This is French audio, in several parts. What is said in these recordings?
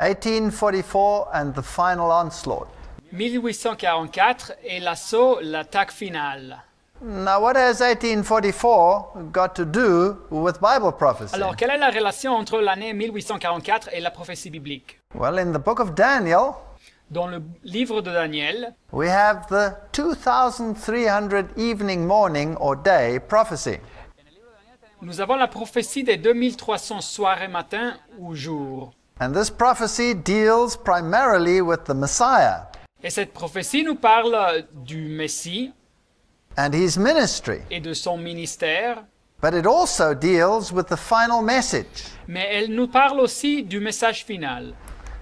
1844 and the final onslaught. 1844 et l'assaut, l'attaque finale. Now, what has 1844 got to do with Bible prophecy? Alors, quelle est la relation entre l'année 1844 et la prophétie biblique? Well, in the book of Daniel, Dans le livre de Daniel, we have the 2300 evening, morning, or day prophecy. nous avons la prophétie des 2300 soirs et matins ou jours. And this prophecy deals primarily with the Messiah Et cette prophétie nous parle du Messie and his ministry. et de son ministère, But it also deals with the final message. mais elle nous parle aussi du message final.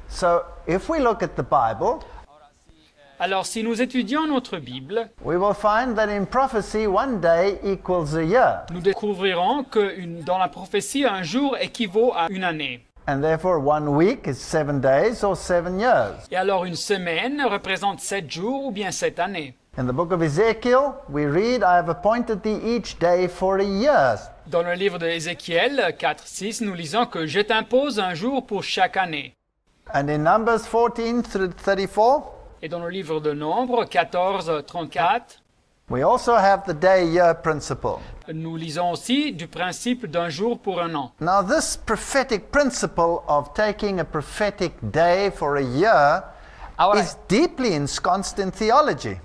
So, if we look at the Bible, Alors, si nous étudions notre Bible, we will find that in prophecy, one day equals a year. nous découvrirons que dans la prophétie, un jour équivaut à une année. And therefore, 1 week is 7 days or 7 years. Et alors, une semaine représente 7 jours ou bien 7 années. In the book of Ezekiel, we read, I have appointed thee each day for a year. Dans le livre de Ézéchiel 4:6, nous lisons que je t'impose un jour pour chaque année. And in Numbers 14 through 34, Et dans le livre de Nombres 14:34, we also have the day-year principle. nous lisons aussi du principe d'un jour pour un an. Now, this prophetic principle of taking a prophetic day for a year Ahora, is deeply ensconced in theology.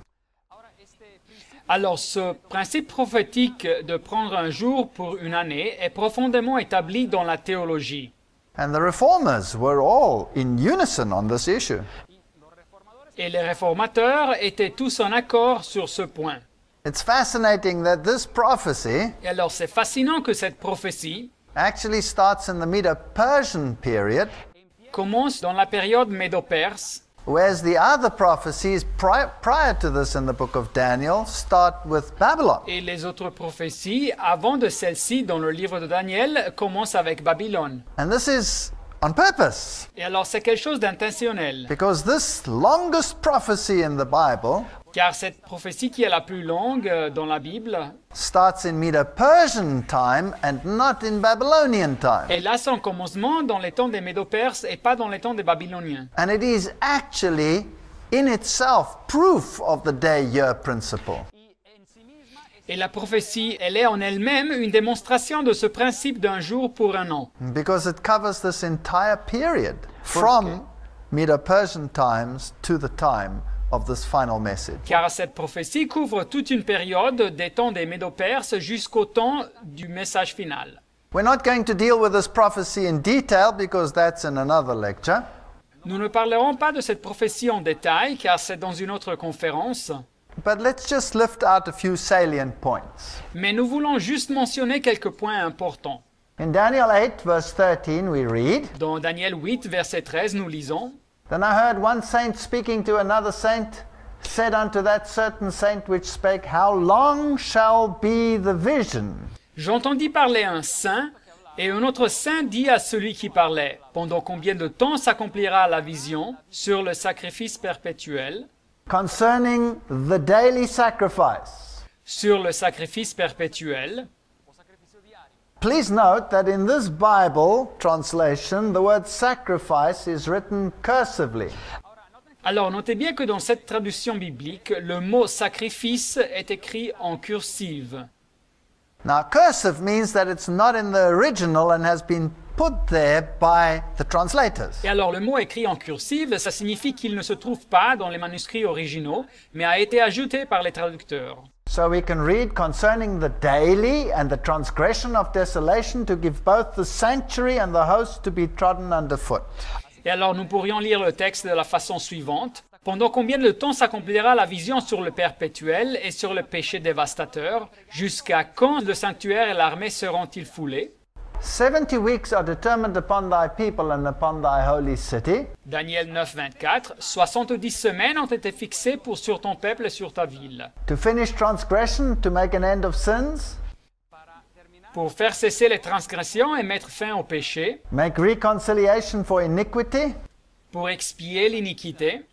alors, ce principe prophétique de prendre un jour pour une année est profondément établi dans la théologie. And the reformers were all in unison on this issue. Et les réformateurs étaient tous en accord sur ce point. It's fascinating that this prophecy Et alors, c'est fascinant que cette prophétie actually starts in the Medo-Persian period, commence dans la période médo-perse, whereas the other prophecies prior to this in the book of Daniel start with Babylon. et les autres prophéties avant de celle-ci dans le livre de Daniel commencent avec Babylone. And this is on purpose, Et alors, c'est quelque chose d'intentionnel, because this longest prophecy in the Bible car cette prophétie qui est la plus longue dans la Bible, starts in Medo-Persian time and not in Babylonian time. elle a son commencement dans les temps des Médo-Perses et pas dans les temps des Babyloniens. And it is actually in itself proof of the day-year principle. Et la prophétie, elle est en elle-même une démonstration de ce principe d'un jour pour un an. Because it covers this entire period from Medo-Persian times to the time of this final message. Car cette prophétie couvre toute une période des temps des Médo-Perses jusqu'au temps du message final. We're not going to deal with this prophecy in detail because that's in another lecture. Nous ne parlerons pas de cette prophétie en détail car c'est dans une autre conférence, But let's just lift out a few salient points. mais nous voulons juste mentionner quelques points importants. In Daniel 8, verse 13, we read, Dans Daniel 8, verset 13, nous lisons Then I heard one saint speaking to another saint, said unto that certain saint which spake, How long shall be the vision? « J'entendis parler un saint, et un autre saint dit à celui qui parlait, pendant combien de temps s'accomplira la vision sur le sacrifice perpétuel, Concerning the daily sacrifice. sur le sacrifice perpétuel. Please note that in this Bible translation, the word sacrifice is written cursively. Alors, notez bien que dans cette traduction biblique, le mot sacrifice est écrit en cursive. Now, cursive means that it's not in the original and has been put there by the translators. Et alors, le mot écrit en cursive, ça signifie qu'il ne se trouve pas dans les manuscrits originaux, mais a été ajouté par les traducteurs. So we can read concerning the daily and the transgression of desolation to give both the sanctuary and the host to be trodden underfoot. Et alors, nous pourrions lire le texte de la façon suivante. Pendant combien de temps s'accomplira la vision sur le perpétuel et sur le péché dévastateur? Jusqu'à quand le sanctuaire et l'armée seront-ils foulés? 70 weeks are determined upon thy people and upon thy holy city. Daniel 9, 24. 70 semaines ont été fixées sur ton peuple et sur ta ville. To finish transgression, to make an end of sins, Pour faire cesser les transgressions et mettre fin au péché, make reconciliation for iniquity, pour expier l'iniquité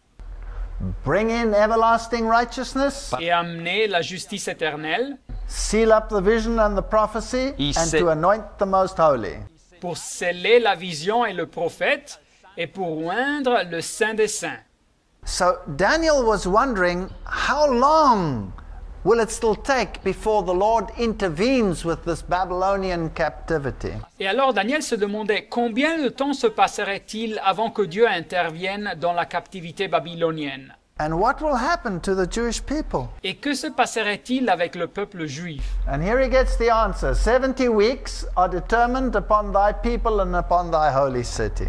bring in everlasting righteousness, et amener la justice éternelle, seal up the vision and the prophecy, and to anoint the most holy. pour sceller la vision et le prophète, et pour oindre le Saint des Saints. So Daniel was wondering, how long will it still take before the Lord intervenes with this Babylonian captivity? Et alors Daniel se demandait combien de temps se passerait-il avant que Dieu intervienne dans la captivité babylonienne? And what will happen to the Jewish people? Et que se passerait-il avec le peuple juif? And here he gets the answer. 70 weeks are determined upon thy people and upon thy holy city.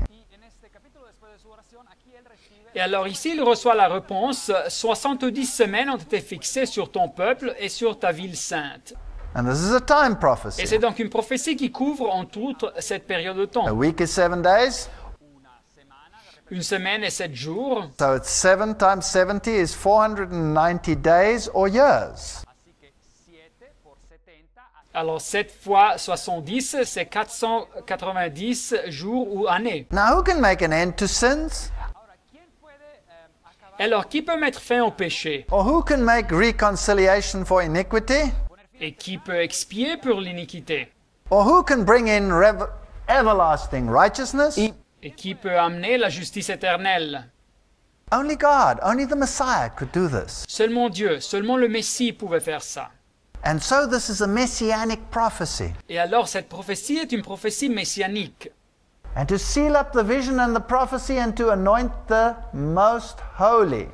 Et alors ici, il reçoit la réponse, 70 semaines ont été fixées sur ton peuple et sur ta ville sainte. And this is a time Et prophecy. c'est donc une prophétie qui couvre entre autres cette période de A temps. week is 7 days, Une semaine et 7 jours. so it's 7 times 70 is 490 days or years. Alors 7 fois 70, c'est 490 jours ou années. Now who can make an end to sins? Alors qui peut mettre fin au péché? Or who can make reconciliation for iniquity? Et qui peut expier pour l'iniquité? Or who can bring in everlasting righteousness? Et qui peut amener la justice éternelle? Only God, only the Messiah could do this. Seulement Dieu, seulement le Messie pouvait faire ça. And so this is a messianic prophecy. Et alors cette prophétie est une prophétie messianique. And to seal up the vision and the prophecy and to anoint the most holy.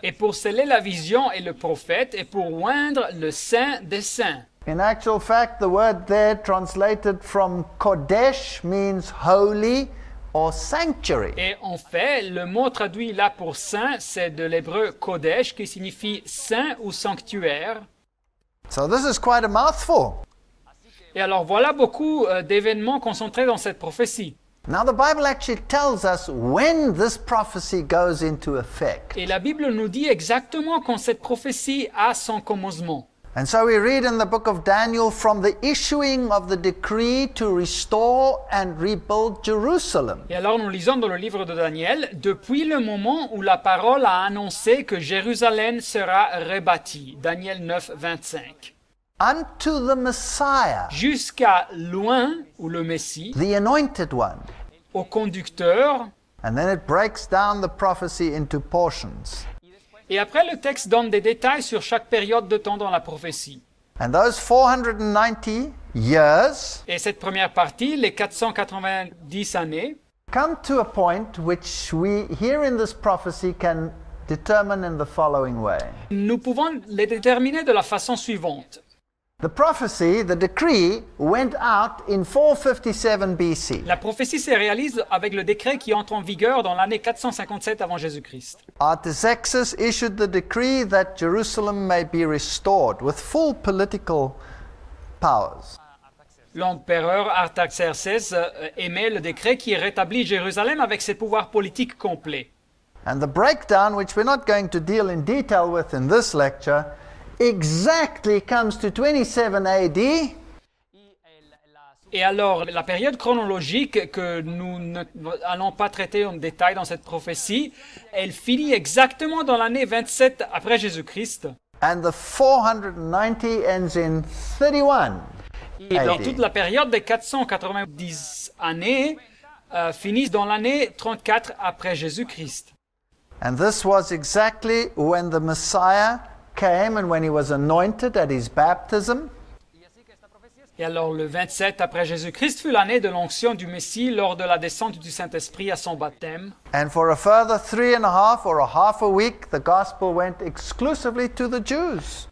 Et pour sceller la vision et le prophète, et pour oindre le Saint des Saints. In actual fact, the word there translated from Kodesh means holy or sanctuary. Et en fait, le mot traduit là pour saint, c'est de l'hébreu Kodesh, qui signifie saint ou sanctuaire. So this is quite a mouthful. Et alors voilà beaucoup d'événements concentrés dans cette prophétie. Now the Bible actually tells us when this prophecy goes into effect. Et la Bible nous dit exactement quand cette prophétie a son commencement. And so we read in the book of Daniel from the issuing of the decree to restore and rebuild Jerusalem. Et alors nous lisons dans le livre de Daniel, depuis le moment où la parole a annoncé que Jérusalem sera rebâtie, Daniel 9, 25, Unto the Messiah, jusqu'à loin, ou le Messie, the anointed one. au conducteur. And then it breaks down the prophecy into portions. Et après, le texte donne des détails sur chaque période de temps dans la prophétie. And those 490 years Et cette première partie, les 490 années, come to a point which we here in this prophecy can determine in the following way. nous pouvons les déterminer de la façon suivante. The prophecy, the decree, went out in 457 BC. La prophétie se réalise avec le décret qui entre en vigueur dans l'année 457 avant Jésus-Christ. Artaxerxes issued the decree that Jerusalem may be restored with full political powers. L'empereur Artaxerxès émet le décret qui rétablit Jérusalem avec ses pouvoirs politiques complets. And the breakdown, which we're not going to deal in detail with in this lecture, exactly comes to 27 AD. Et alors, la période chronologique que nous n'allons pas traiter en détail dans cette prophétie, elle finit exactement dans l'année 27 après Jésus-Christ. And the 490 ends in 31 Et dans AD. toute la période des 490 années, finissent dans l'année 34 après Jésus-Christ. And this was exactly when the Messiah came and when he was anointed at his baptism. Et alors, le 27 après Jésus-Christ fut l'année de l'onction du Messie lors de la descente du Saint-Esprit à son baptême. And for a further 3.5 or a half a week, the gospel went exclusively to the Jews.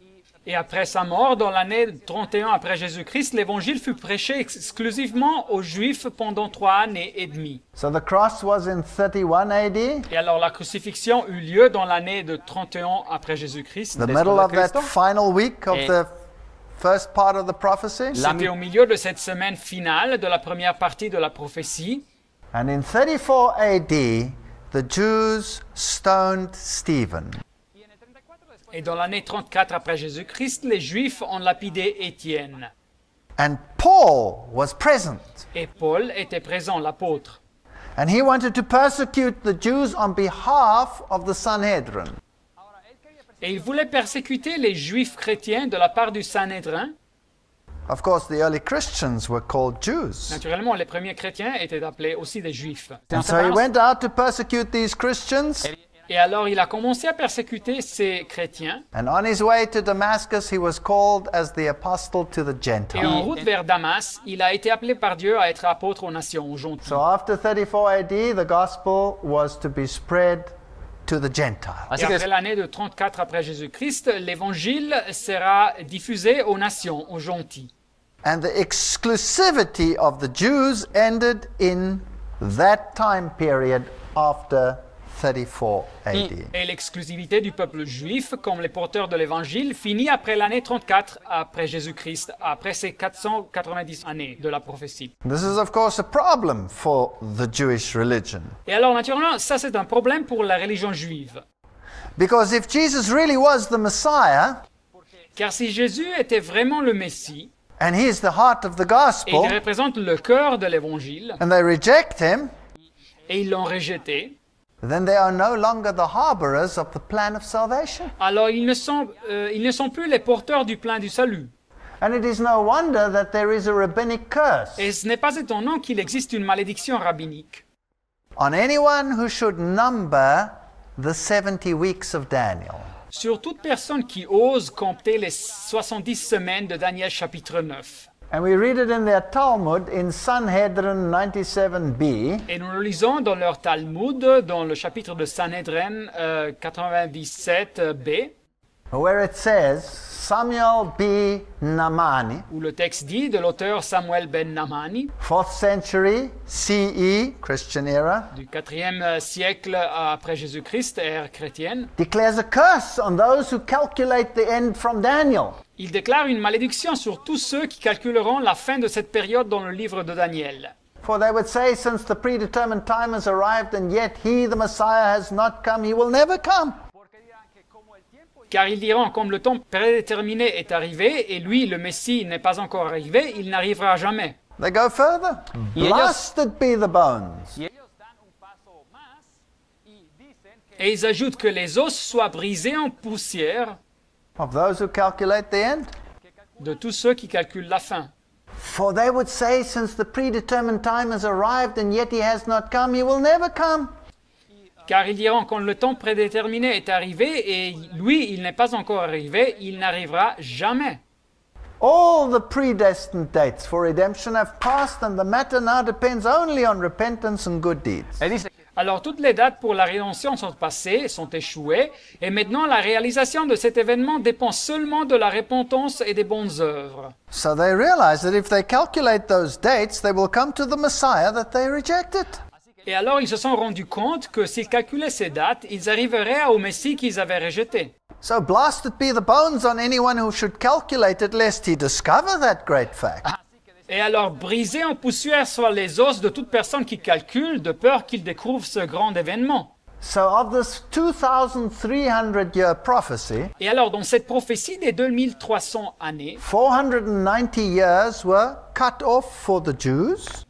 Et après sa mort, dans l'année 31 après Jésus-Christ, l'évangile fut prêché exclusivement aux Juifs pendant 3 années et demie. So the cross was in 31 AD, Et alors la crucifixion eut lieu dans l'année de 31 après Jésus-Christ. the middle of that final week of Et- the first part of the prophecy. C'était au milieu de cette semaine finale de la première partie de la prophétie. And in 34 AD, the Jews stoned Stephen. Et dans l'année 34 après Jésus-Christ, les Juifs ont lapidé Étienne. And Paul was present. Et Paul était présent, l'apôtre. And he wanted to persecute the Jews on behalf of the Sanhedrin. Et il voulait persécuter les Juifs chrétiens de la part du Sanhédrin. Of course, the early Christians were called Jews. Naturellement, les premiers chrétiens étaient appelés aussi des Juifs. And so he went out to persecute these Christians. Et alors il a commencé à persécuter ces chrétiens. And on his way to Damascus, he was called as the apostle to the Et en Gentiles. route vers Damas, il a été appelé par Dieu à être apôtre aux nations, aux gentils. So after 34 AD, the gospel was to be spread to the Gentiles. Et après l'année de 34 après Jésus-Christ, l'évangile sera diffusé aux nations, aux gentils. And the exclusivity of the Jews ended in that time period after 34 AD. Et l'exclusivité du peuple juif, comme les porteurs de l'évangile, finit après l'année 34 après Jésus-Christ, après ces 490 années de la prophétie. This is, of course, a problem for the Jewish religion. Et alors, naturellement, ça c'est un problème pour la religion juive. Because if Jesus really was the Messiah, Car si Jésus était vraiment le Messie, and he is the heart of the et gospel, il représente le cœur de l'évangile, and they reject him, et ils l'ont rejeté, then they are no longer the harborers of the plan of salvation. alors ils ne sont plus les porteurs du plan du salut. And it is no wonder that there is a rabbinic curse Et ce n'est pas étonnant qu'il existe une malédiction rabbinique on anyone who should number the 70 weeks of Daniel. sur toute personne qui ose compter les 70 semaines de Daniel chapitre 9. And we read it in their Talmud in Sanhedrin 97b. Et nous le lisons dans leur Talmud, dans le chapitre de Sanhedrin 97b, Where it says, Samuel B. Namani, où le texte dit de l'auteur Samuel ben Namani, 4th century CE, Christian era, du 4e siècle après Jésus-Christ, ère chrétienne, declares a curse on those who calculate the end from Daniel. il déclare une malédiction sur tous ceux qui calculeront la fin de cette période dans le livre de Daniel. For they would say, since the predetermined time has arrived and yet he, the Messiah, has not come, he will never come. Car ils diront, comme le temps prédéterminé est arrivé, et lui, le Messie, n'est pas encore arrivé, il n'arrivera jamais. They go further. Blasted be the bones Et ils ajoutent que les os soient brisés en poussière of those who calculate the end. de tous ceux qui calculent la fin. For they would say, since the predetermined time has arrived and yet he has not come, he will never come. Car ils diront, quand le temps prédéterminé est arrivé, et lui, il n'est pas encore arrivé, il n'arrivera jamais. All the predestined dates for redemption have passed, and the matter now depends only on repentance and good deeds. Alors toutes les dates pour la rédemption sont passées, sont échouées, et maintenant la réalisation de cet événement dépend seulement de la repentance et des bonnes œuvres. So they realize that if they calculate those dates, they will come to the Messiah that they rejected. Et alors ils se sont rendus compte que s'ils calculaient ces dates, ils arriveraient au Messie qu'ils avaient rejeté. So blasted be the bones on anyone who should calculate it, lest he discover that great fact. Et alors brisés en poussière soient les os de toute personne qui calcule, de peur qu'il découvre ce grand événement. So of this 2,300-year prophecy, Et alors dans cette prophétie des 2300 années, 490 years were cut off for the Jews,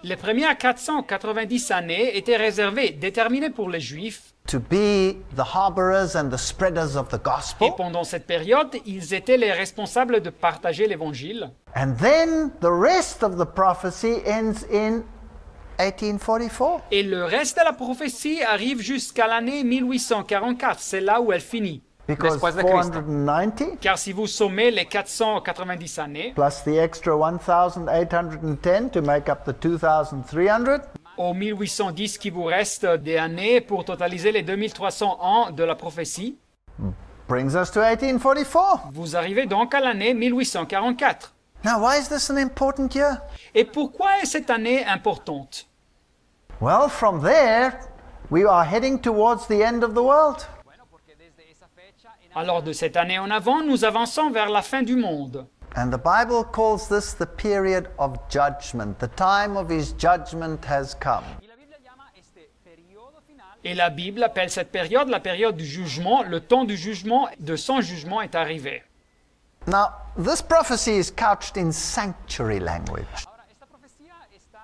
les premières 490 années étaient réservées, déterminées pour les Juifs. to be the harborers and the spreaders of the Et gospel. pendant cette période, ils étaient les responsables de partager l'évangile. And then the rest of the prophecy ends in 1844. Et le reste de la prophétie arrive jusqu'à l'année 1844. C'est là où elle finit. Because Después de Cristo. 490 Car si vous sommez les 490 années, plus the extra 1,810 to make up the 2,300, aux 1810 qui vous reste des années pour totaliser les 2300 ans de la prophétie, brings us to 1844. vous arrivez donc à l'année 1844. Now, why is this an important year? Et pourquoi est cette année importante? Well, from there, we are heading towards the end of the world. Alors de cette année en avant, nous avançons vers la fin du monde. And the Bible calls this the period of judgment. The time of his judgment has come. Et la Bible appelle cette période la période du jugement. Le temps du jugement, de son jugement est arrivé. Now, this prophecy is couched in sanctuary language.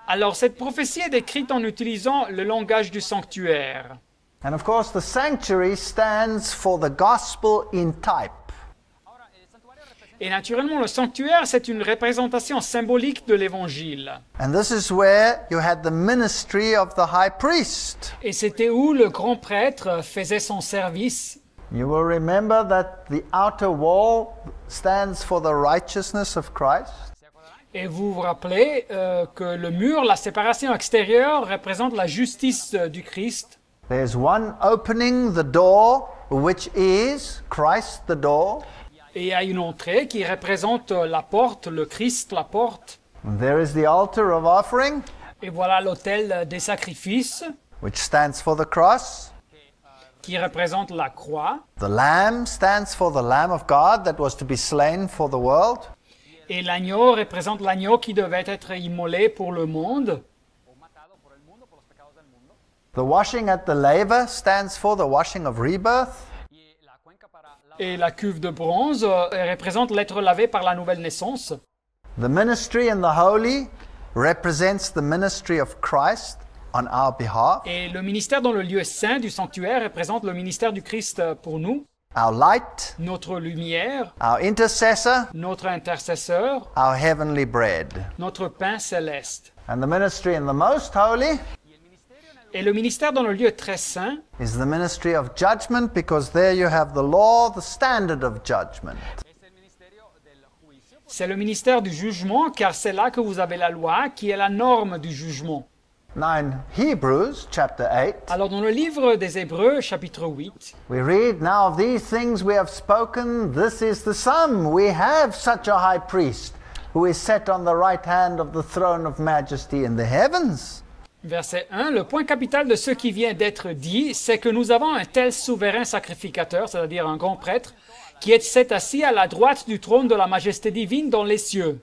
Alors cette prophétie est décrite en utilisant le langage du sanctuaire. And of course, the sanctuary stands for the gospel in type. Et naturellement, le sanctuaire, c'est une représentation symbolique de l'Évangile. And this is where you had the ministry of the high priest. Et c'était où le grand prêtre faisait son service. You will remember that the outer wall stands for the righteousness of Christ. Et vous vous rappelez que le mur, la séparation extérieure, représente la justice du Christ. There's one opening the door, which is Christ the door. Et il y a une entrée qui représente la porte, le Christ, la porte. And there is the altar of offering, Et voilà l'autel des sacrifices, which stands for the cross. qui représente la croix. The lamb stands for the Lamb of God that was to be slain for the world. Et l'agneau représente l'agneau qui devait être immolé pour le monde. The washing at the laver stands for the washing of rebirth. Et la cuve de bronze représente l'être lavé par la nouvelle naissance. The ministry in the holy represents the ministry of Christ on our behalf. Et le ministère dans le lieu saint du sanctuaire représente le ministère du Christ pour nous, Our light, notre lumière, our intercessor, notre intercesseur, our heavenly bread. notre pain céleste. And the ministry in the most holy Et le ministère dans le lieu très saint, is the ministry of judgment, because there you have the law, the standard of judgment. c'est le ministère du jugement, car c'est là que vous avez la loi qui est la norme du jugement. Now in Hebrews chapter 8, Alors dans le livre des Hébreux, chapitre 8, we read, "Now of these things we have spoken, this is the sum. We have such a high priest, who is set on the right hand of the throne of majesty in the heavens." verset 1, le point capital de ce qui vient d'être dit, c'est que nous avons un tel souverain sacrificateur, c'est-à-dire un grand prêtre, qui est assis à la droite du trône de la majesté divine dans les cieux.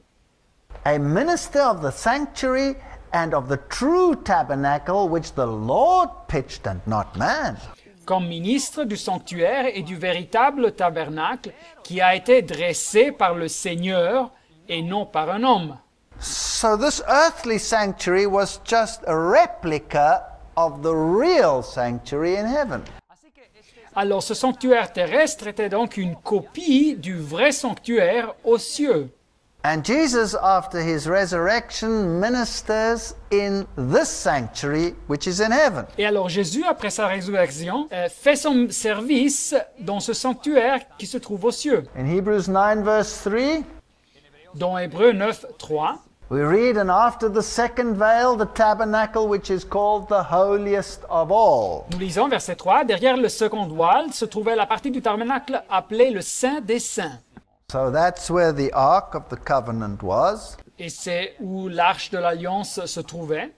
A minister of the sanctuary and of the true tabernacle which the Lord pitched and not man. Comme ministre du sanctuaire et du véritable tabernacle qui a été dressé par le Seigneur et non par un homme. So this earthly sanctuary was just a replica of the real sanctuary in heaven. Alors ce sanctuaire terrestre était donc une copie du vrai sanctuaire aux cieux. And Jesus, after his resurrection, ministers in this sanctuary which is in heaven. Et alors Jésus, après sa résurrection, fait son service dans ce sanctuaire qui se trouve aux cieux. In Hebrews 9 verse 3, Dans Hébreux 9, 3, we read, "And after the second veil, the tabernacle which is called the holiest of all." nous lisons verset 3, derrière le second voile se trouvait la partie du tabernacle appelée le Saint des Saints. So that's where the Ark of the Covenant was. Et c'est où l'arche de l'Alliance se trouvait.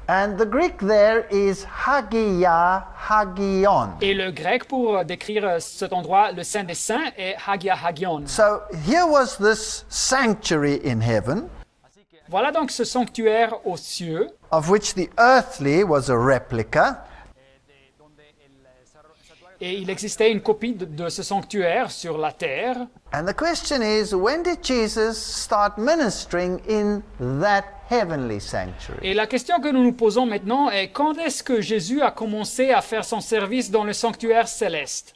And the Greek there is Hagia Hagion. Et le grec pour décrire cet endroit, le Saint des Saints, est Hagia Hagion. So here was this sanctuary in heaven, Voilà donc ce sanctuaire aux cieux, of which the earthly was a replica. et il existait une copie de ce sanctuaire sur la terre. And the question is, when did Jesus start ministering in that heavenly sanctuary? Et la question que nous nous posons maintenant est quand est-ce que Jésus a commencé à faire son service dans le sanctuaire céleste?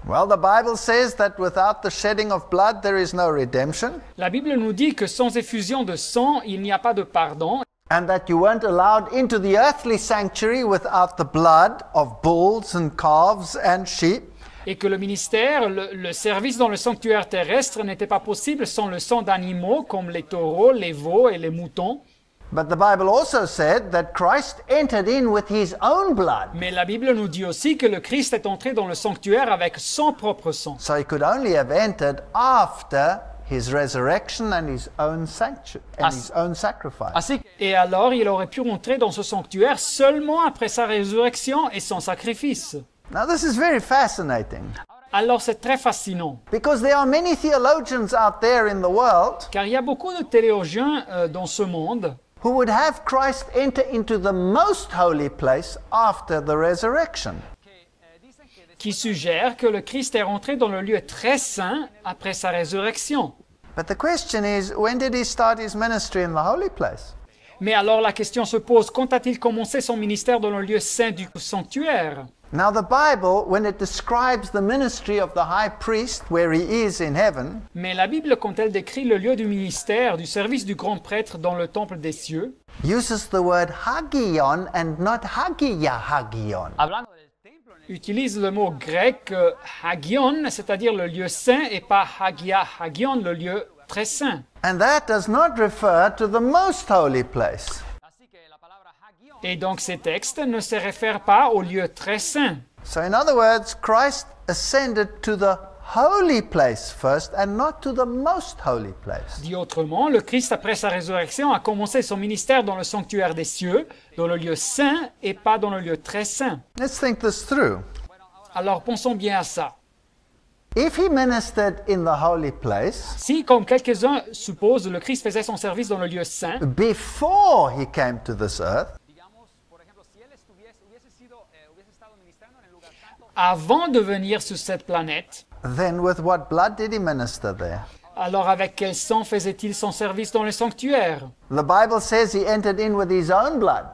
Well, the Bible says that without the shedding of blood, there is no redemption, La Bible nous dit que sans effusion de sang, il n'y a pas de pardon, and that you weren't allowed into the earthly sanctuary without the blood of bulls and calves and sheep. et que le ministère, le service dans le sanctuaire terrestre n'était pas possible sans le sang d'animaux comme les taureaux, les veaux et les moutons. But the Bible also said that Christ entered in with his own blood. Mais la Bible nous dit aussi que le Christ est entré dans le sanctuaire avec son propre sang. So he could only have entered after his resurrection and his own sanctuary and his own sacrifice. Et alors, il aurait pu rentrer dans ce sanctuaire seulement après sa résurrection et son sacrifice. Now this is very fascinating, Alors, c'est très fascinant, because there are many theologians out there in the world car il y a beaucoup de théologiens dans ce monde who would have Christ enter into the most holy place after the resurrection. qui suggèrent que le Christ est rentré dans le lieu très saint après sa résurrection. But the question is, when did he start his ministry in the holy place? Mais alors la question se pose, quand a-t-il commencé son ministère dans le lieu saint du sanctuaire? Now the Bible, when it describes the ministry of the high priest where he is in heaven, Mais la Bible, quand elle décrit le lieu du ministère, du service du grand prêtre dans le temple des cieux, uses the word hagion and not hagion. utilise le mot grec hagion, c'est-à-dire le lieu saint, et pas hagion, le lieu très saint. And that does not refer to the most holy place. Et donc ces textes ne se réfèrent pas au lieu très saint. So in other words, Christ ascended to the holy place first and not to the most holy place. Dit autrement, le Christ, après sa résurrection, a commencé son ministère dans le sanctuaire des cieux, dans le lieu saint, et pas dans le lieu très saint. Let's think this through. Alors pensons bien à ça. If he ministered in the holy place Si, comme quelques-uns supposent, le Christ faisait son service dans le lieu saint, before he came to this earth, avant de venir sur cette planète, then with what blood did he minister there? alors avec quel sang faisait-il son service dans le sanctuaire? The Bible says he entered in with his own blood.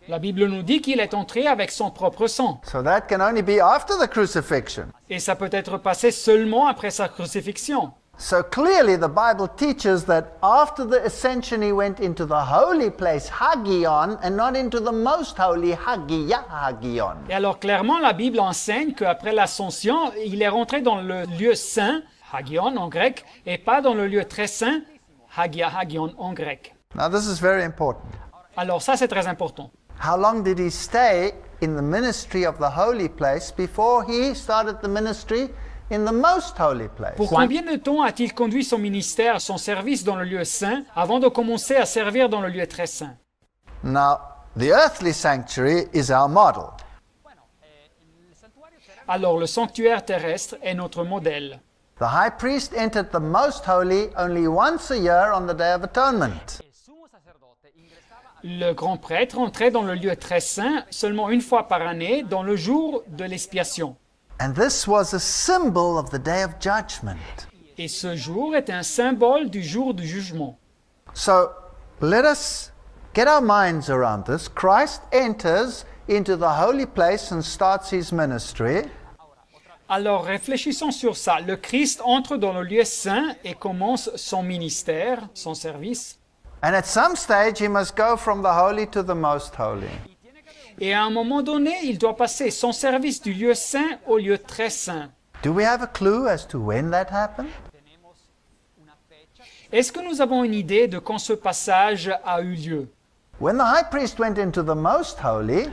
La Bible nous dit qu'il est entré avec son propre sang. So that can only be after the crucifixion. Et ça peut être passé seulement après sa crucifixion. So clearly the Bible teaches that after the ascension he went into the holy place, hagion, and not into the most holy, hagion. Et alors clairement, la Bible enseigne qu'après l'ascension, il est rentré dans le lieu saint, hagion en grec, et pas dans le lieu très saint, hagion en grec. Now this is very important. Alors ça, c'est très important. How long did he stay in the ministry of the holy place before he started the ministry in the most holy place? Pour combien de temps a-t-il conduit son ministère, son service dans le lieu saint, avant de commencer à servir dans le lieu très saint? Now, the earthly sanctuary is our model. Alors le sanctuaire terrestre est notre modèle. The high priest entered the most holy only once a year on the Day of Atonement. Le grand prêtre entrait dans le lieu très saint seulement une fois par année, dans le jour de l'expiation. And this was a symbol of the Day of Judgment. Et ce jour est un symbole du jour du jugement. So, let us get our minds around this. Christ enters into the holy place and starts his ministry. Alors réfléchissons sur ça. Le Christ entre dans le lieu saint et commence son ministère, son service. And at some stage he must go from the holy to the most holy. Et à un moment donné, il doit passer son service du lieu saint au lieu très saint. Do we have a clue as to when that happened? Est-ce que nous avons une idée de quand ce passage a eu lieu? When the high priest went into the most holy,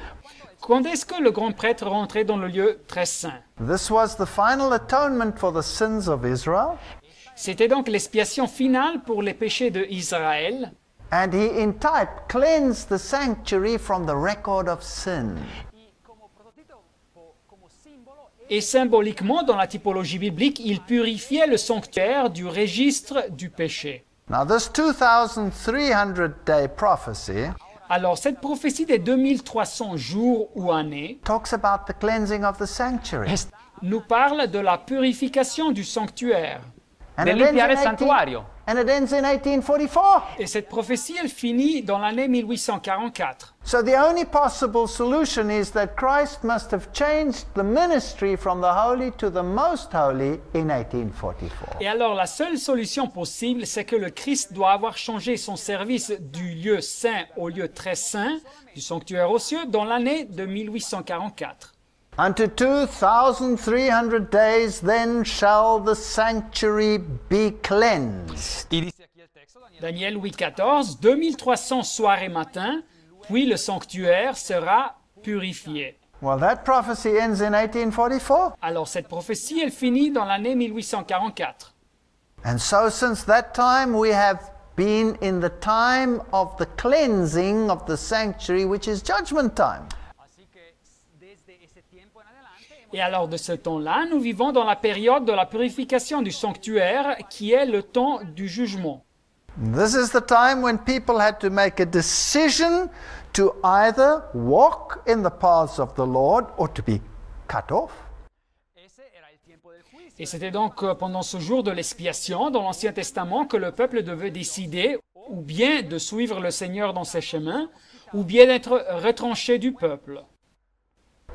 Quand est-ce que le grand prêtre rentrait dans le lieu très saint? this was the final atonement for the sins of Israel. C'était donc l'expiation finale pour les péchés de Israël. And he, in type, cleansed the sanctuary from the record of sin. Et symboliquement, dans la typologie biblique, il purifiait le sanctuaire du registre du péché. Now, this 2,300-day prophecy Alors, cette prophétie des 2300 jours ou années talks about the cleansing of the sanctuary. nous parle de la purification du sanctuaire. And Del it ends limpiare in il santuario. and it ends in 1844. Et cette prophétie, elle finit dans l'année 1844. So the only possible solution is that Christ must have changed the ministry from the holy to the most holy in 1844. Et alors, la seule solution possible, c'est que le Christ doit avoir changé son service du lieu saint au lieu très saint, du sanctuaire aux cieux, dans l'année de 1844. Unto 2,300 days then shall the sanctuary be cleansed. Daniel 8,14, 2300 soirs et matins, puis le sanctuaire sera purifié. Well, that prophecy ends in 1844. Alors cette prophétie, elle finit dans l'année 1844. And so since that time we have been in the time of the cleansing of the sanctuary, which is judgment time. Et alors de ce temps-là, nous vivons dans la période de la purification du sanctuaire, qui est le temps du jugement. This is the time when people had to make a decision to either walk in the paths of the Lord or to be cut off. Et c'était donc pendant ce jour de l'expiation, dans l'Ancien Testament, que le peuple devait décider ou bien de suivre le Seigneur dans ses chemins, ou bien d'être retranché du peuple.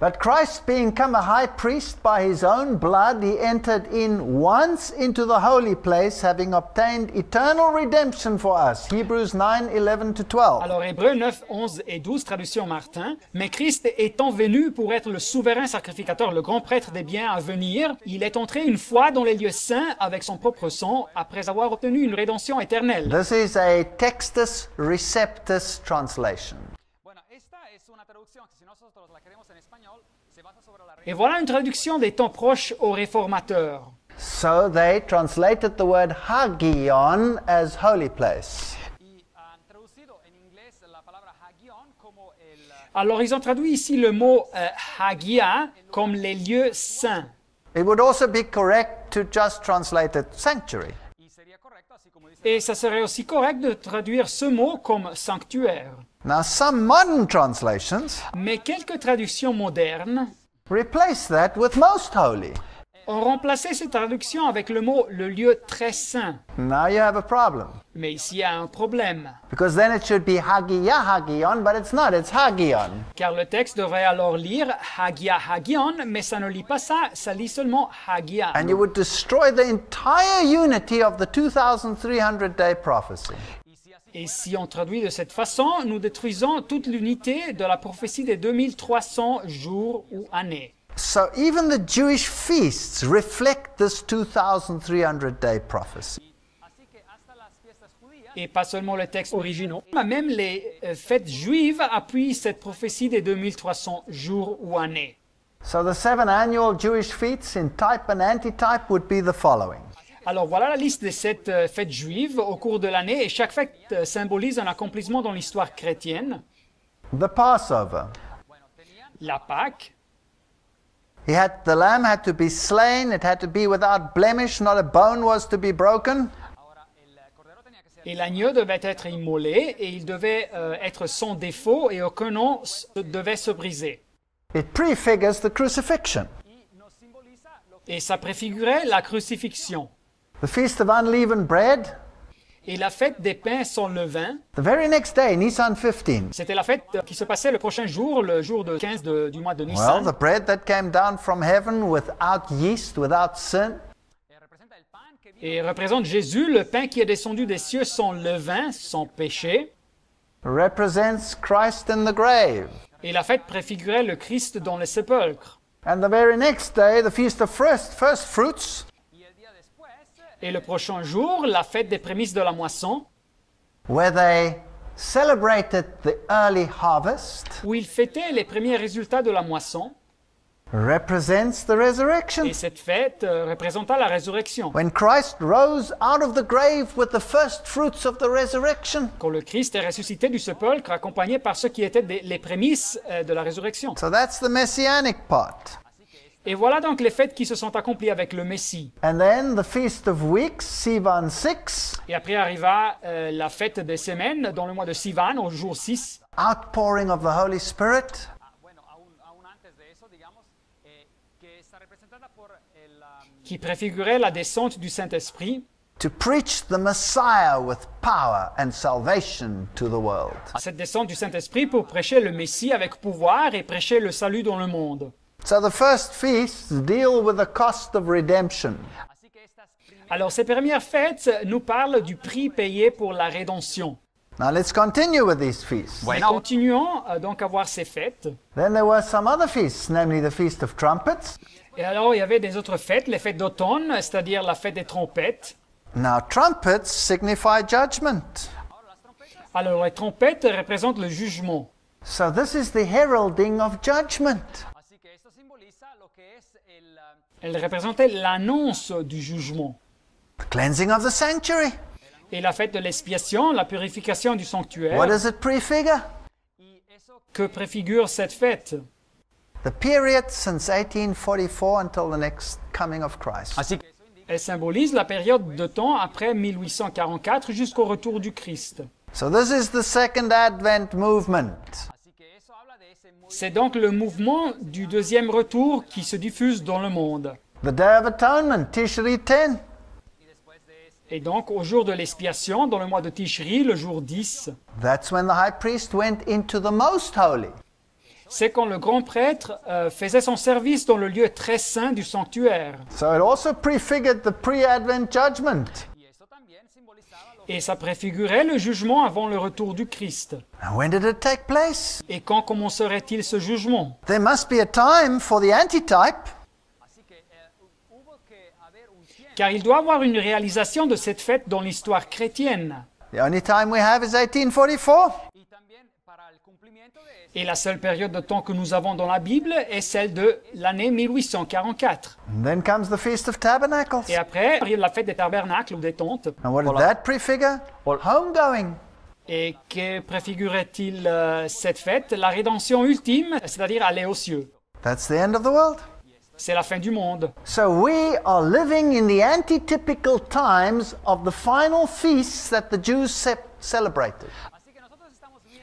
But Christ being come a high priest by his own blood, he entered in once into the holy place, having obtained eternal redemption for us. Hebrews 9, 11 to 12. Alors Hébreux 9, 11 et 12, traduction Martin. Mais Christ étant venu pour être le souverain sacrificateur, le grand prêtre des biens à venir, il est entré une fois dans les lieux saints avec son propre sang, après avoir obtenu une rédemption éternelle. This is a Textus Receptus translation. Et voilà une traduction des temps proches aux réformateurs. So they translated the word hagion as holy place. Alors ils ont traduit ici le mot hagia comme les lieux saints. It would also be correct to just translate it sanctuary. Et ça serait aussi correct de traduire ce mot comme sanctuaire. Now some modern translations Mais quelques traductions modernes replace that with most holy. ont remplacé cette traduction avec le mot le lieu très saint. Now you have a problem. Mais ici il y a un problème, Because then it should be hagia hagion, but it's not, it's hagion. car le texte devrait alors lire hagia hagion, mais ça ne lit pas ça, ça lit seulement hagia. And you would destroy the entire unity of the 2,300-day prophecy. Et si on traduit de cette façon, nous détruisons toute l'unité de la prophétie des 2300 jours ou années. So even the Jewish feasts reflect this 2,300-day prophecy. Et pas seulement les textes originaux, mais même les fêtes juives appuient cette prophétie des 2300 jours ou années. So the 7 annual Jewish feasts in type and antitype would be the following. Alors voilà la liste des 7 fêtes juives au cours de l'année, et chaque fête symbolise un accomplissement dans l'histoire chrétienne. The Passover. La Pâque, The lamb had to be slain, it had to be without blemish, not a bone was to be broken. et l'agneau devait être immolé, et il devait être sans défaut, et aucun os devait se briser. It prefigures the crucifixion. Et ça préfigurait la crucifixion. The Feast of Unleavened Bread, Et la fête des pains sans levain, the very next day, Nisan 15. c'était la fête qui se passait le prochain jour, le jour de 15 du mois de Well, Nissan. the bread that came down from heaven without yeast, without sin. Et représente Jésus, le pain qui est descendu des cieux sans levain, sans péché. Represents Christ in the grave. Et la fête préfigurait le Christ dans le sépulcre. And the very next day, the Feast of First Fruits, Et le prochain jour, la fête des prémices de la moisson, where they celebrated the early harvest, où il fêtait les premiers résultats de la moisson. represents the resurrection. Et cette fête représenta la résurrection. When Christ rose out of the grave with the first fruits of the resurrection. Quand le Christ est ressuscité du sépulcre, accompagné par ceux qui étaient les prémices de la résurrection. So that's the messianic part. Et voilà donc les fêtes qui se sont accomplies avec le Messie. And then the Feast of Weeks, Sivan 6, Et après arriva la fête des semaines, dans le mois de Sivan, au jour 6, outpouring of the Holy Spirit. qui préfigurait la descente du Saint-Esprit, To preach the Messiah with power and salvation to the world. cette descente du Saint-Esprit pour prêcher le Messie avec pouvoir et prêcher le salut dans le monde. So the first feasts deal with the cost of redemption. Alors ces premières fêtes nous parlent du prix payé pour la rédemption. Now let's continue with these feasts. Et continuons donc à voir ces fêtes. Then there were some other feasts, namely the Feast of Trumpets. Et alors il y avait des autres fêtes, les fêtes d'automne, c'est-à-dire la fête des trompettes. Now trumpets signify judgment. Alors les trompettes représentent le jugement. So this is the heralding of judgment. Elles représentaient l'annonce du jugement. The cleansing of the sanctuary. Et la fête de l'expiation, la purification du What sanctuaire, does it prefigure? que préfigure cette fête? The period since 1844 until the next coming of Christ. Elle symbolise la période de temps après 1844 jusqu'au retour du Christ. So this is the second Advent movement. C'est donc le mouvement du deuxième retour qui se diffuse dans le monde. The Day of Atonement, Tishri 10. Et donc, au jour de l'expiation, dans le mois de Tishri, le jour 10, That's when the high priest went into the most holy. c'est quand le grand prêtre faisait son service dans le lieu très saint du sanctuaire. So it also prefigured the pre-Advent judgment. Et ça préfigurait le jugement avant le retour du Christ. And when did it take place? Et quand commencerait-il ce jugement? There must be a time for the antitype. Car il doit y avoir une réalisation de cette fête dans l'histoire chrétienne. The only time we have is 1844. Et la seule période de temps que nous avons dans la Bible est celle de l'année 1844. And then comes the Feast of Tabernacles. Et après arrive la fête des tabernacles ou des tentes. And what did that prefigure? Homegoing. Et que préfigurait-il cette fête? La rédemption ultime, c'est-à-dire aller aux cieux. That's the end of the world. C'est la fin du monde. So we are living in the antitypical times of the final feasts that the Jews celebrated.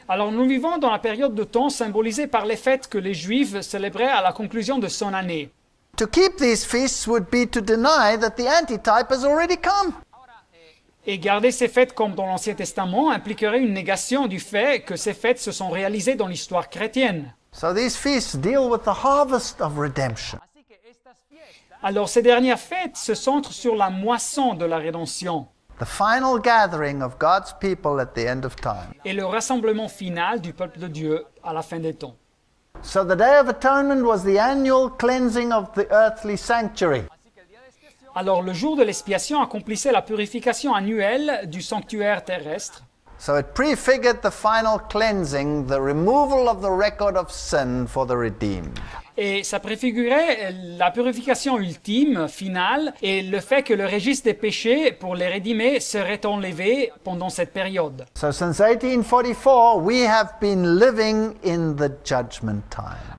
Alors nous vivons dans la période de temps symbolisée par les fêtes que les Juifs célébraient à la conclusion de son année. To keep these feasts would be to deny that the antitype has already come. Et garder ces fêtes comme dans l'Ancien Testament impliquerait une négation du fait que ces fêtes se sont réalisées dans l'histoire chrétienne. So these feasts deal with the harvest of redemption. Alors ces dernières fêtes se centrent sur la moisson de la rédemption The final gathering of God's people at the end of time. et le rassemblement final du peuple de Dieu à la fin des temps. So the Day of Atonement was the annual cleansing of the earthly sanctuary. Alors le jour de l'expiation accomplissait la purification annuelle du sanctuaire terrestre. So it prefigured the final cleansing, the removal of the record of sin for the redeemed. Et ça préfigurait la purification ultime, finale, et le fait que le registre des péchés pour les rédimés serait enlevé pendant cette période. So since 1844, we have been living in the judgment time.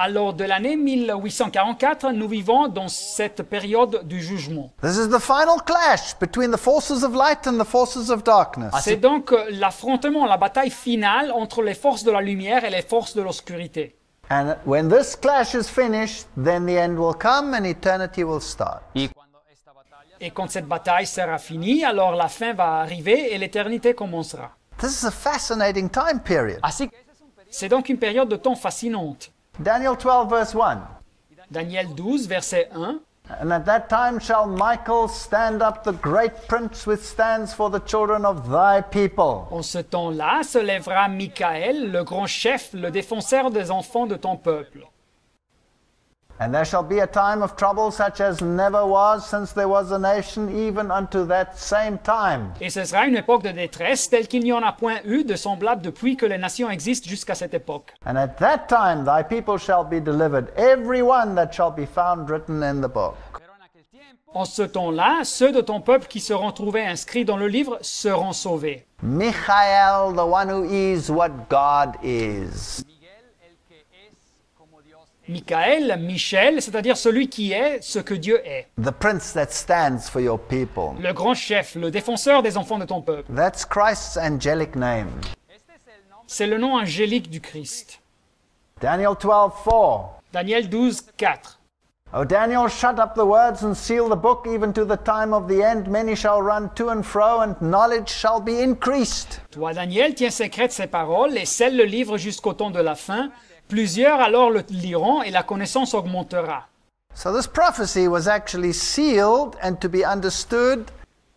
Alors de l'année 1844, nous vivons dans cette période du jugement. This is the final clash between the forces of light and the forces of darkness. C'est donc l'affrontement, la bataille finale entre les forces de la lumière et les forces de l'obscurité. And when this clash is finished, then the end will come and eternity will start. Et quand cette bataille sera finie, alors la fin va arriver et l'éternité commencera. This is a fascinating time period. C'est donc une période de temps fascinante. Daniel 12 verse 1. Daniel 12, verset 1. And at that time shall Michael stand up, the great prince which stands for the children of thy people. En ce temps-là se lèvera Michael, le grand chef, le défenseur des enfants de ton peuple. And there shall be a time of trouble such as never was since there was a nation, even unto that same time. Et ce sera une époque de détresse telle qu'il n'y en a point eu de semblable depuis que les nations existent jusqu'à cette époque. And at that time thy people shall be delivered, every one that shall be found written in the book. En ce temps-là, ceux de ton peuple qui seront trouvés inscrits dans le livre seront sauvés. Michael, the one who is what God is. Michael, Michel, c'est-à-dire celui qui est ce que Dieu est. The prince that stands for your people. Le grand chef, le défenseur des enfants de ton peuple. That's Christ's angelic name. C'est le nom angélique du Christ. Daniel 12:4. Daniel 12, 4. O Daniel, shut up the words and seal the book, even to the time of the end. Many shall run to and fro, and knowledge shall be increased. Toi, Daniel, tiens secrète ces paroles et scelle le livre jusqu'au temps de la fin. Plusieurs alors le liront et la connaissance augmentera. So this prophecy was actually sealed and to be understood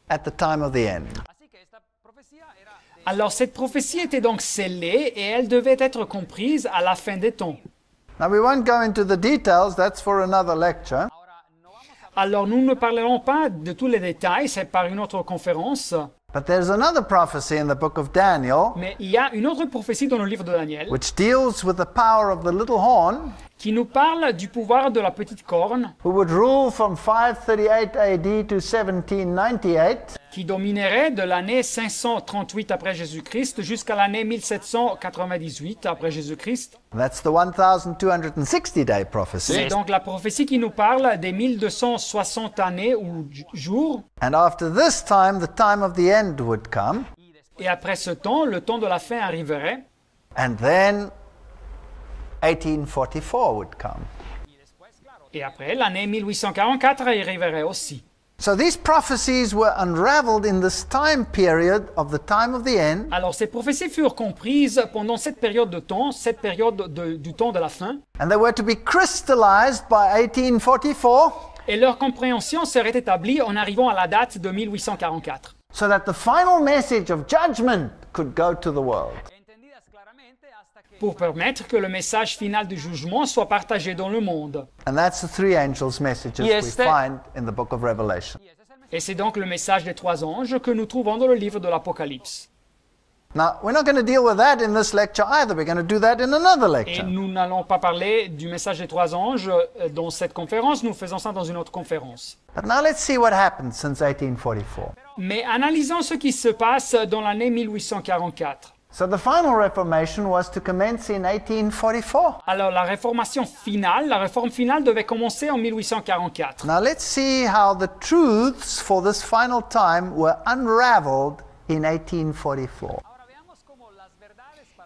at the time of the end. Alors cette prophétie était donc scellée et elle devait être comprise à la fin des temps. Now we won't go into the details, that's for another lecture. Alors nous ne parlerons pas de tous les détails, c'est par une autre conférence. But there's another prophecy in the book of Daniel Mais il y a une autre prophétie dans le livre de Daniel which deals with the power of the little horn qui nous parle du pouvoir de la petite corne who would rule from 538 AD to 1798. qui dominerait de l'année 538 après Jésus-Christ jusqu'à l'année 1798 après Jésus-Christ. That's the 1260-day prophecy. C'est donc la prophétie qui nous parle des 1260 années ou jours. And after this time, the time of the end would come. Et après ce temps, le temps de la fin arriverait. And then 1844 would come. Et après, l'année 1844 arriverait aussi. So these prophecies were unraveled in this time period of the time of the end. Alors ces prophéties furent comprises pendant cette période de temps, cette période du temps de la fin, And they were to be crystallized by 1844 et leur compréhension serait établie en arrivant à la date de 1844. so that the final message of judgment could go to the world. Pour permettre que le message final du jugement soit partagé dans le monde. And that's the three angels' messages we find in the book of Revelation. Et c'est donc le message des trois anges que nous trouvons dans le livre de l'Apocalypse. Now, we're not going to deal with that in this lecture either. We're going to do that in another Et lecture. nous n'allons pas parler du message des trois anges dans cette conférence, nous faisons ça dans une autre conférence. But now let's see what happened since 1844. Mais analysons ce qui se passe dans l'année 1844. So the final Reformation was to commence in 1844. Alors la réformation finale, la réforme finale devait commencer en 1844. Now let's see how the truths for this final time were unraveled in 1844.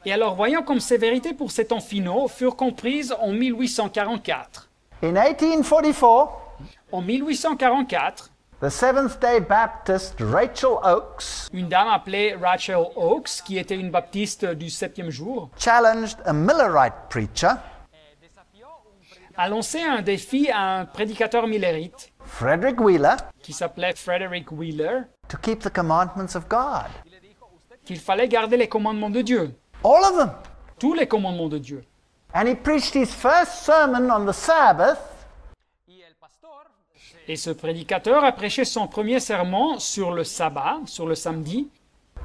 Et alors voyons comme ces vérités pour ces temps finaux furent comprises en 1844. In 1844, En 1844, the Seventh-day Baptist Rachel Oakes une dame appelée Rachel Oakes, qui était une baptiste du 7e jour, challenged a Millerite preacher, a lancé un défi à un prédicateur millérite Frederick Wheeler, qui s'appelait Frederick Wheeler, to keep the commandments of God. qu'il fallait garder les commandements de Dieu, All of them. tous les commandements de Dieu. And he preached his first sermon on the Sabbath Et ce prédicateur a prêché son premier sermon sur le sabbat, sur le samedi,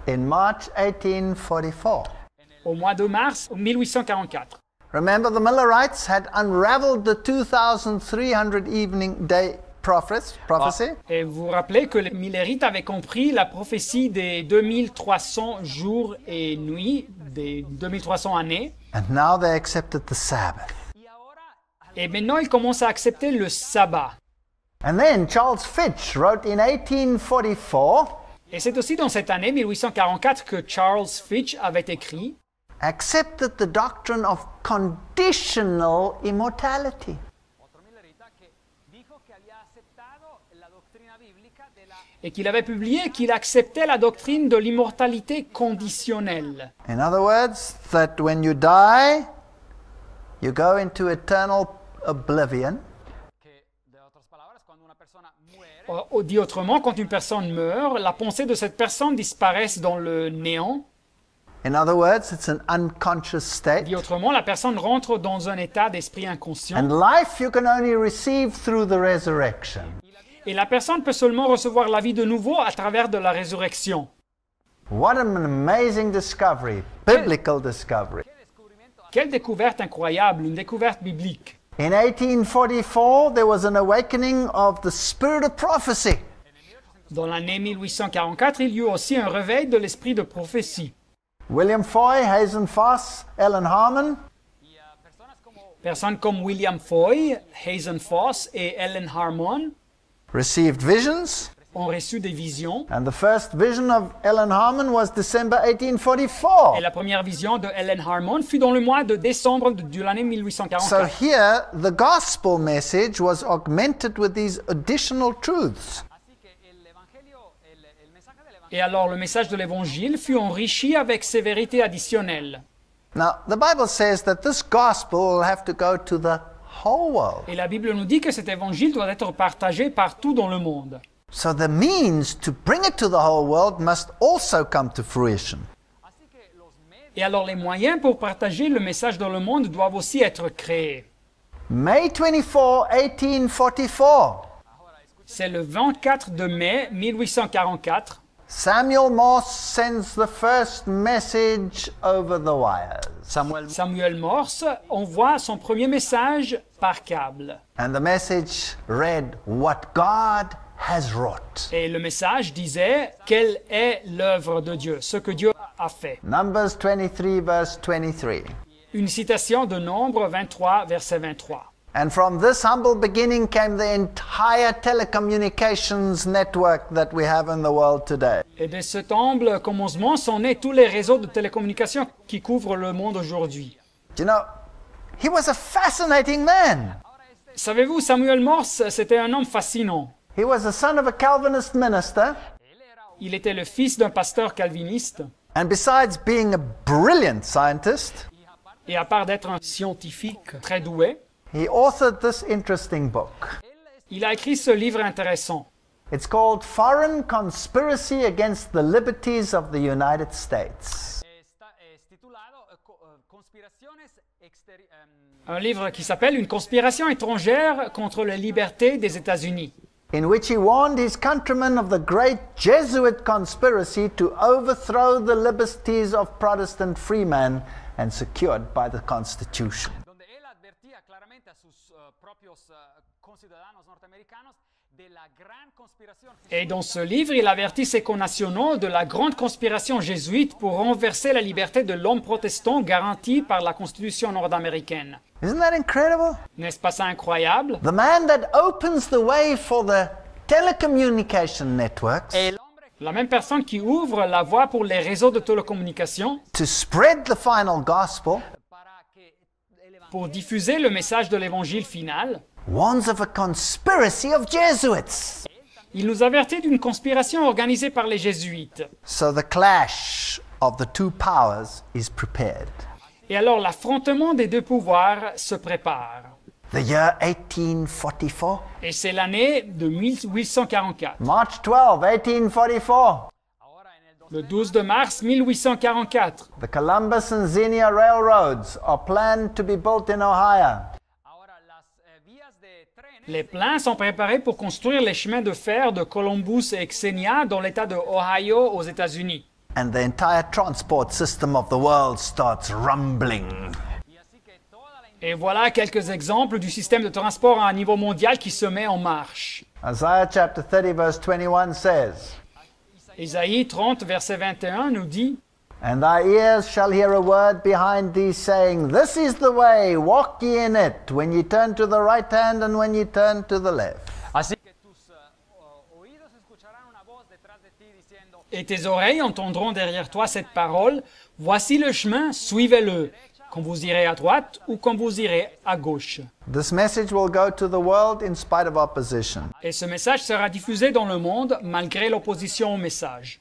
in March 1844. au mois de mars 1844. Remember, the Millerites had unraveled the 2,300 evening day prophecy. Et vous vous rappelez que les millérites avaient compris la prophétie des 2300 jours et nuits, des 2300 années. And now they accepted the Sabbath. Et maintenant, ils commencent à accepter le sabbat. And then Charles Fitch wrote in 1844, Et c'est aussi dans cette année 1844 que Charles Fitch avait écrit accepted the doctrine of conditional immortality. et qu'il avait publié qu'il acceptait la doctrine de l'immortalité conditionnelle. In other words, that when you die, you go into eternal oblivion. Dit autrement, quand une personne meurt, la pensée de cette personne disparaît dans le néant. In other words, it's an unconscious state. Dit autrement, la personne rentre dans un état d'esprit inconscient. And life you can only receive through the resurrection. Et la personne peut seulement recevoir la vie de nouveau à travers de la résurrection. What an amazing discovery, biblical discovery. Quelle découverte incroyable, une découverte biblique. In 1844, there was an awakening of the spirit of prophecy. Dans l'année 1844, il y eut aussi un réveil de l'esprit de prophétie. William Foy, Hazen Foss, Ellen Harmon Personnes comme William Foy, Hazen Foss et Ellen Harmon received visions. ont reçu des visions. And the first vision of Ellen Harmon was December 1844. Et la première vision de Ellen Harmon fut dans le mois de décembre de l'année So 1844. here, the gospel message was augmented with these additional truths. Et alors le message de l'Évangile fut enrichi avec ces vérités additionnelles. Now, the Bible says that this gospel will have to go to the whole world. Et la Bible nous dit que cet Évangile doit être partagé partout dans le monde. So the means to bring it to the whole world must also come to fruition. Et alors les moyens pour partager le message dans le monde doivent aussi être créés. May 24, 1844, C'est le 24 de mai 1844. Samuel Morse sends the first message over the wires. Samuel Morse envoie son premier message par câble. And the message read, "What God has wrought." Et le message disait quelle est l'œuvre de Dieu, ce que Dieu a fait. Numbers 23, verse 23. Une citation de Nombre 23, verset 23. And from this humble beginning came the entire telecommunications network that we have in the world today. Et de cet humble commencement sont nés tous les réseaux de télécommunications qui couvrent le monde aujourd'hui. You know, he was a fascinating man. Savez-vous, Samuel Morse, c'était un homme fascinant. He was the son of a Calvinist minister, Il était le fils d'un pasteur calviniste, and besides being a brilliant scientist, et à part d'être un scientifique très doué, he authored this interesting book. il a écrit ce livre intéressant. It's called Foreign Conspiracy Against the Liberties of the United States. Un livre qui s'appelle Une conspiration étrangère contre les libertés des États-Unis, In which he warned his countrymen of the great Jesuit conspiracy to overthrow the liberties of Protestant freemen and secured by the Constitution. donde él advertía claramente a sus propios conciudadanos norteamericanos de la gran conspiración. Et dans ce livre, il avertit ses connationaux de la grande conspiration jésuite pour renverser la liberté de l'homme protestant garantie par la Constitution nord-américaine. Isn't that incredible? N'est-ce pas ça incroyable? The man that opens the way for the telecommunication networks La même personne qui ouvre la voie pour les réseaux de télécommunications to spread the final gospel pour diffuser le message de l'évangile final, warns of a conspiracy of Jesuits. il nous avertit d'une conspiration organisée par les jésuites. So the clash of the two powers is prepared. Et alors l'affrontement des deux pouvoirs se prépare. The year 1844. Et c'est l'année de 1844. March 12, 1844. Le 12 de mars 1844. The Columbus and Xenia railroads are planned to be built in Ohio. Les plans sont préparés pour construire les chemins de fer de Columbus et Xenia dans l'État de Ohio aux États-Unis. And the entire transport system of the world starts rumbling. Et voilà quelques exemples du système de transport à un niveau mondial qui se met en marche. Isaiah chapter 30 verse 21 says, Ésaïe 30, verset 21 nous dit And thy ears shall hear a word behind thee saying, This is the way, walk ye in it, when ye turn to the right hand and when ye turn to the left. Así que Et tes oreilles entendront derrière toi cette parole, voici le chemin, suivez-le, quand vous irez à droite ou quand vous irez à gauche. This message will go to the world in spite of opposition. Et ce message sera diffusé dans le monde malgré l'opposition au message.